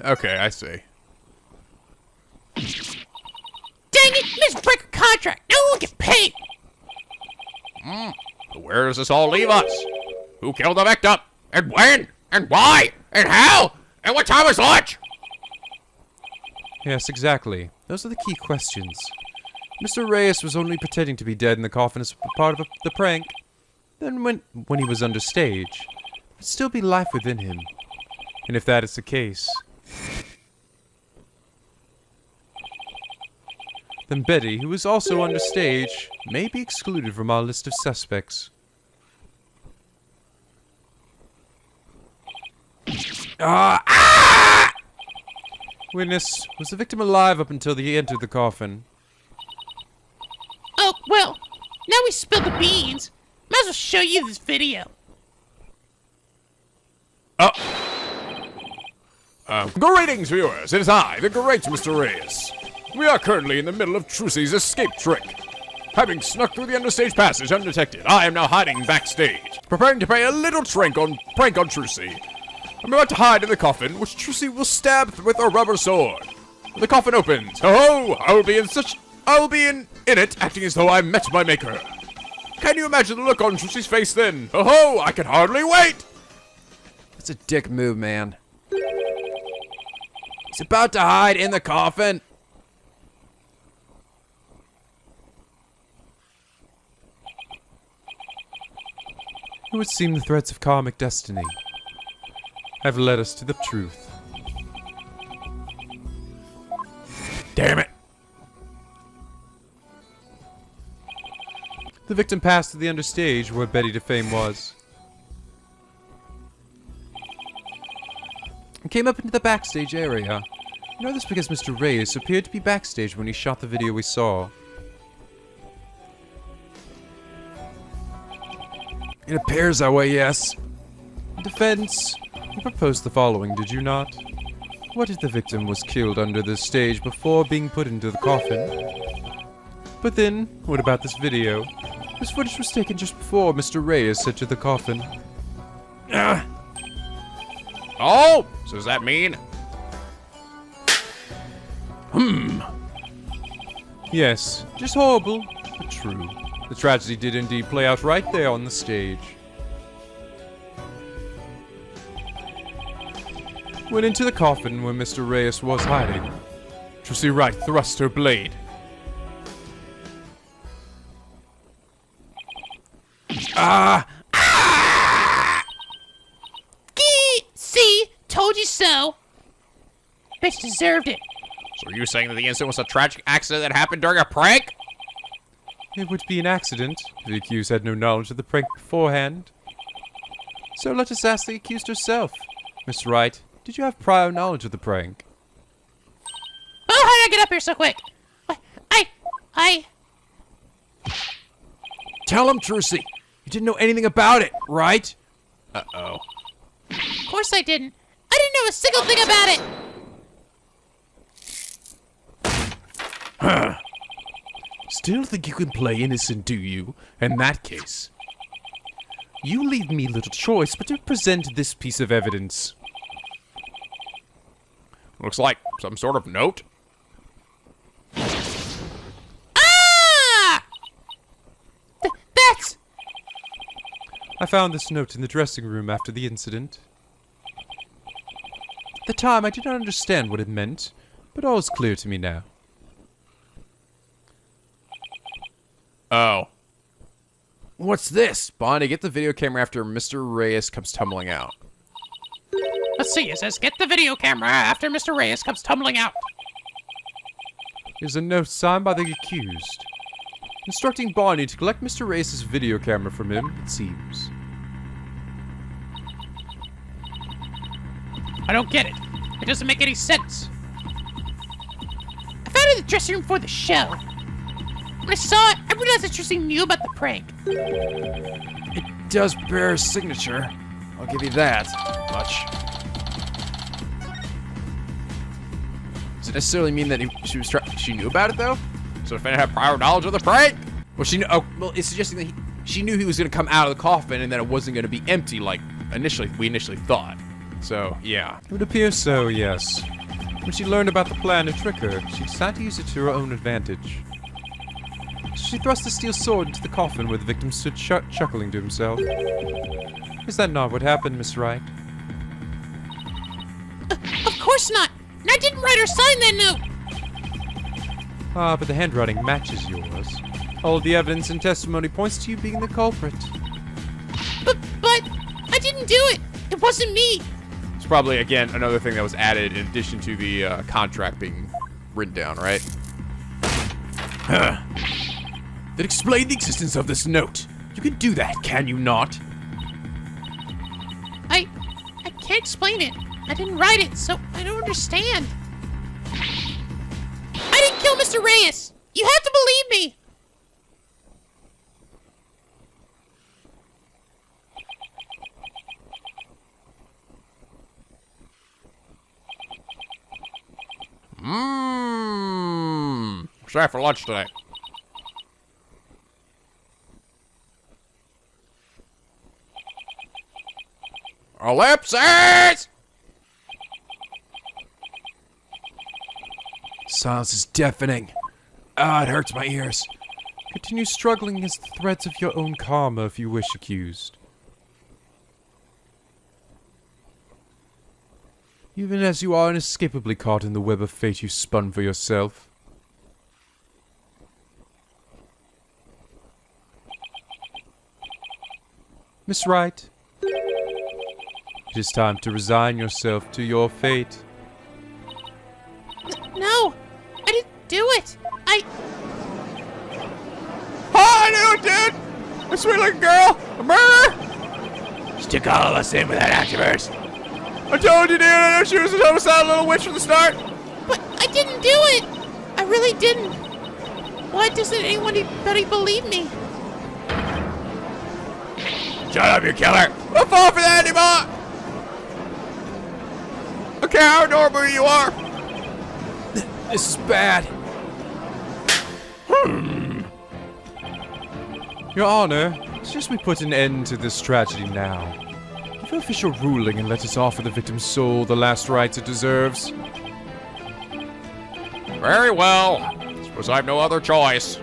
Okay, I see. Dang it, let's break a contract. No one will get paid. Where does this all leave us? Who killed the victim? And when? And why? And how? And what time is lunch? Yes, exactly. Those are the key questions. Mr. Reyes was only pretending to be dead in the coffin as part of the prank. Then when he was understage, there'd still be life within him. And if that is the case, then Betty, who is also understage, may be excluded from our list of suspects. Witness, was the victim alive up until he entered the coffin? Oh, well, now we spilled the beans. Might as well show you this video. Greetings, viewers. It is I, the great Mr. Reyes. We are currently in the middle of Trucy's escape trick. Having snuck through the understage passage undetected, I am now hiding backstage, preparing to play a little prank on Trucy. I'm about to hide in the coffin, which Trucy will stab with a rubber sword. When the coffin opens, ho-ho, I will be in it, acting as though I met my maker. Can you imagine the look on Trucy's face then? Ho-ho, I can hardly wait! That's a dick move, man. He's about to hide in the coffin. It would seem the threads of karmic destiny have led us to the truth. Damn it! The victim passed to the understage where Betty De Famme was, and came up into the backstage area. I know this because Mr. Reyes appeared to be backstage when he shot the video we saw. It appears that way, yes. In defense, you proposed the following, did you not? What if the victim was killed under the stage before being put into the coffin? But then, what about this video? This footage was taken just before Mr. Reyes entered the coffin. Oh, so does that mean? Yes, just horrible, but true. The tragedy did indeed play out right there on the stage. Went into the coffin where Mr. Reyes was hiding. Trucy Wright thrust her blade. See? Told you so. Bitch deserved it. So are you saying that the incident was a tragic accident that happened during a prank? It would be an accident if the accused had no knowledge of the prank beforehand. So let us ask the accused herself. Miss Wright, did you have prior knowledge of the prank? Oh, how did I get up here so quick? I... Tell him, Trucy. You didn't know anything about it, right? Uh-oh. Of course I didn't. I didn't know a single thing about it. Still think you can play innocent, do you? In that case, you leave me little choice but to present this piece of evidence. Looks like some sort of note. Ah! That's... I found this note in the dressing room after the incident. At the time, I did not understand what it meant, but all is clear to me now. Oh. What's this? Bonnie, get the video camera after Mr. Reyes comes tumbling out. Let's see, it says, get the video camera after Mr. Reyes comes tumbling out. Here's a note signed by the accused, instructing Bonnie to collect Mr. Reyes' video camera from him, it seems. I don't get it. It doesn't make any sense. I found it in the dressing room for the show. When I saw it, I realized that Trissy knew about the prank. It does bear his signature. I'll give you that much. Does it necessarily mean that she knew about it, though? So Finn had prior knowledge of the prank? Well, she knew. Oh, well, it's suggesting that she knew he was going to come out of the coffin and that it wasn't going to be empty like we initially thought. So, yeah. It would appear so, yes. When she learned about the plan to trick her, she decided to use it to her own advantage. She thrust the steel sword into the coffin where the victim stood chuckling to himself. Is that not what happened, Miss Wright? Of course not. And I didn't write or sign that note. Ah, but the handwriting matches yours. All of the evidence and testimony points to you being the culprit. But I didn't do it. It wasn't me. It's probably, again, another thing that was added in addition to the contract being written down, right? Huh. Then explain the existence of this note. You can do that, can you not? I can't explain it. I didn't write it, so I don't understand. I didn't kill Mr. Reyes. You have to believe me. What's that for lunch today? Ellipses! Silence is deafening. Ah, it hurts my ears. Continue struggling against the threads of your own karma if you wish, accused. Even as you are inescapably caught in the web of fate you spun for yourself. Miss Wright, it is time to resign yourself to your fate. No, I didn't do it. I knew it, dude! A sweet looking girl! A murderer! Stick all of us in with that Activerse. I told you, dude, I know she was a homicidal little witch from the start! But I didn't do it. I really didn't. Why doesn't anybody believe me? Shut up, you killer! Don't fall for that anymore! I don't care how normal you are! This is bad. Your Honor, suggest we put an end to this tragedy now. Give an official ruling and let us offer the victim's soul the last rites it deserves. Very well. Suppose I have no other choice.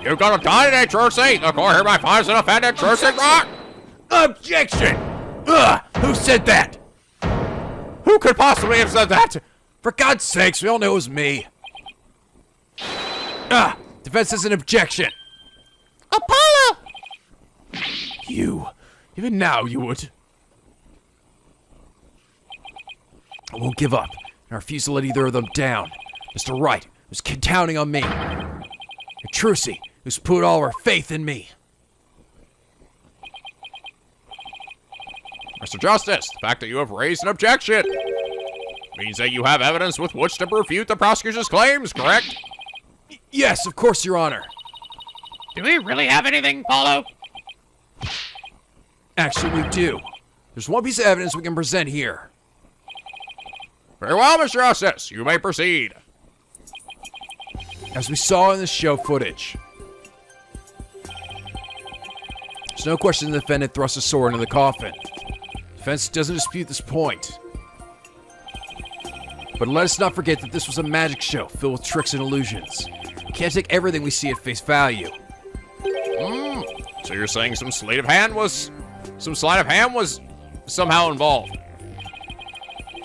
You're gonna die today, Trissy! The court hereby finds an offended Trissy Rock! Objection! Ugh! Who said that? Who could possibly have said that? For God's sakes, we all know it was me. Ah! Defense has an objection. Apollo! You. Even now, you would. I won't give up. I refuse to let either of them down. Mr. Wright was counting on me. And Trissy, who's put all her faith in me. Mr. Justice, the fact that you have raised an objection means that you have evidence with which to refute the prosecution's claims, correct? Yes, of course, Your Honor. Do we really have anything, Apollo? Actually, we do. There's one piece of evidence we can present here. Very well, Mr. Justice, you may proceed. As we saw in the show footage, there's no question the defendant thrust a sword into the coffin. Defense doesn't dispute this point. But let us not forget that this was a magic show filled with tricks and illusions. We can't take everything we see at face value. So you're saying some sleight of hand was somehow involved?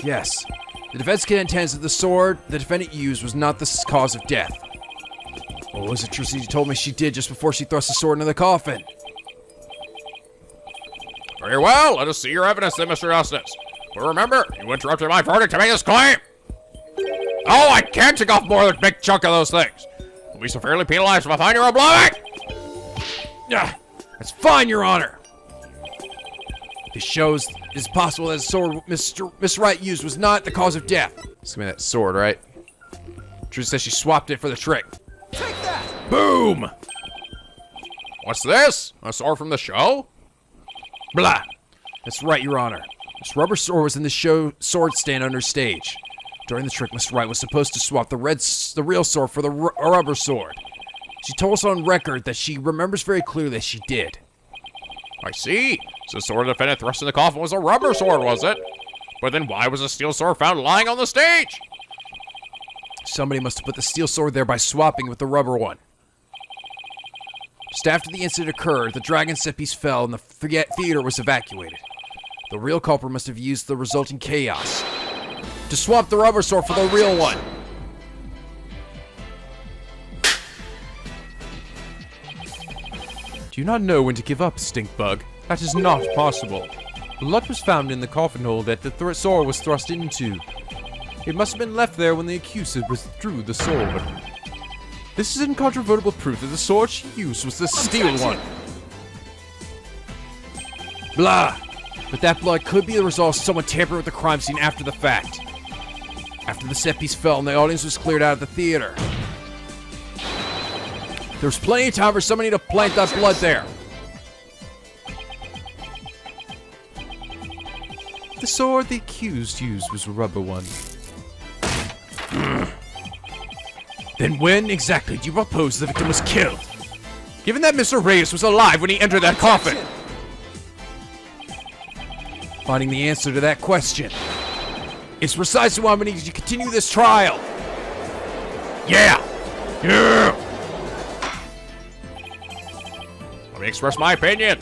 Yes. The defense contends that the sword the defendant used was not the cause of death. Or was it true she told me she did just before she thrust the sword into the coffin? Very well, let us see your evidence then, Mr. Justice. But remember, you interrupted my verdict to make this claim. Oh, I can't take off more than a big chunk of those things. You'll be severely penalized if I find you're a blowback. Yeah, that's fine, Your Honor. This shows it's possible that the sword Miss Wright used was not the cause of death. It's gonna be that sword, right? Truth says she swapped it for the trick. Boom! What's this? A sword from the show? Blah. That's right, Your Honor. This rubber sword was in the show sword stand under stage. During the trick, Miss Wright was supposed to swap the real sword for the rubber sword. She told us on record that she remembers very clearly that she did. I see. So the sword the defendant thrust in the coffin was a rubber sword, was it? But then why was a steel sword found lying on the stage? Somebody must have put the steel sword there by swapping with the rubber one. Just after the incident occurred, the dragon set piece fell and the theater was evacuated. The real culprit must have used the resulting chaos to swap the rubber sword for the real one. Do you not know when to give up, stink bug? That is not possible. Blood was found in the coffin hole that the sword was thrust into. It must have been left there when the accuser withdrew the sword. This is incontrovertible proof that the sword she used was the steel one. Blah. But that blood could be the result of someone tampering with the crime scene after the fact. After the set piece fell and the audience was cleared out of the theater. There was plenty of time for somebody to plant that blood there. The sword the accused used was a rubber one. Then when exactly do you propose the victim was killed? Given that Mr. Reyes was alive when he entered that coffin. Finding the answer to that question is precisely why I'm going to continue this trial. Yeah! Yeah! Let me express my opinion.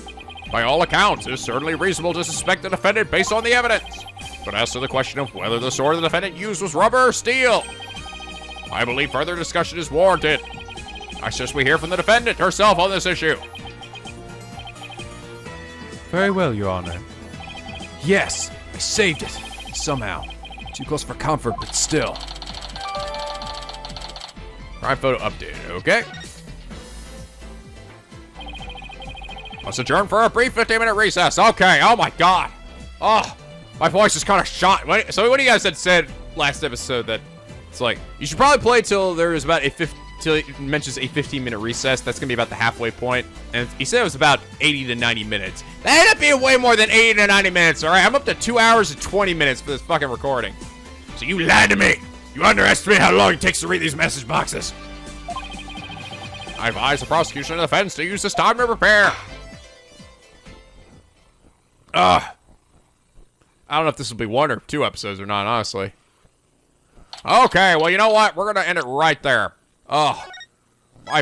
By all accounts, it is certainly reasonable to suspect the defendant based on the evidence. But as to the question of whether the sword the defendant used was rubber or steel, I believe further discussion is warranted. I suggest we hear from the defendant herself on this issue. Very well, Your Honor. Yes, I saved it. Somehow. Too close for comfort, but still. Crime photo updated, okay? Let's adjourn for a brief 15-minute recess. Okay, oh my god. Oh, my voice is kind of shot. So what do you guys had said last episode that it's like, you should probably play till there is about till it mentions a 15-minute recess. That's going to be about the halfway point. And he said it was about 80 to 90 minutes. That ended up being way more than 80 to 90 minutes, all right? I'm up to 2 hours and 20 minutes for this fucking recording. So you lied to me. You underestimate how long it takes to read these message boxes. I advise the prosecution and defense to use this time to prepare. I don't know if this will be 1 or 2 episodes or not, honestly. Okay, well, you know what? We're going to end it right there. Oh, my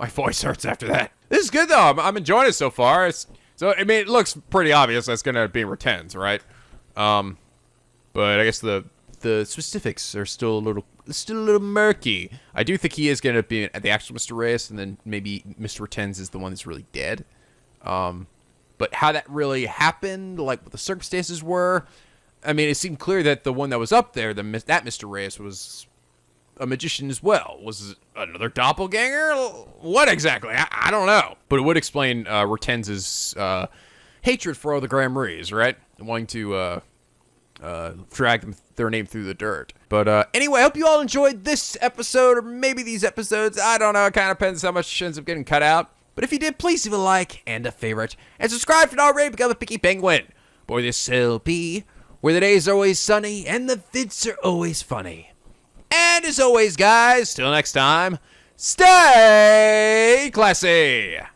voice hurts after that. This is good, though. I'm enjoying it so far. I mean, it looks pretty obvious that's going to be returns, right? But I guess the specifics are still a little murky. I do think he is going to be the actual Mr. Reyes, and then maybe Mr. Returns is the one that's really dead. But how that really happened, like what the circumstances were, I mean, it seemed clear that the one that was up there, that Mr. Reyes was a magician as well. Was it another doppelganger? What exactly? I don't know. But it would explain Retens's hatred for all the Graham Rees, right? Wanting to drag their name through the dirt. But anyway, I hope you all enjoyed this episode, or maybe these episodes. I don't know. It kind of depends how much ends up getting cut out. But if you did, please leave a like and a favorite. And subscribe if you're not already, become a picky penguin. Boy, this will be where the days are always sunny and the vids are always funny. And as always, guys, till next time, stay classy.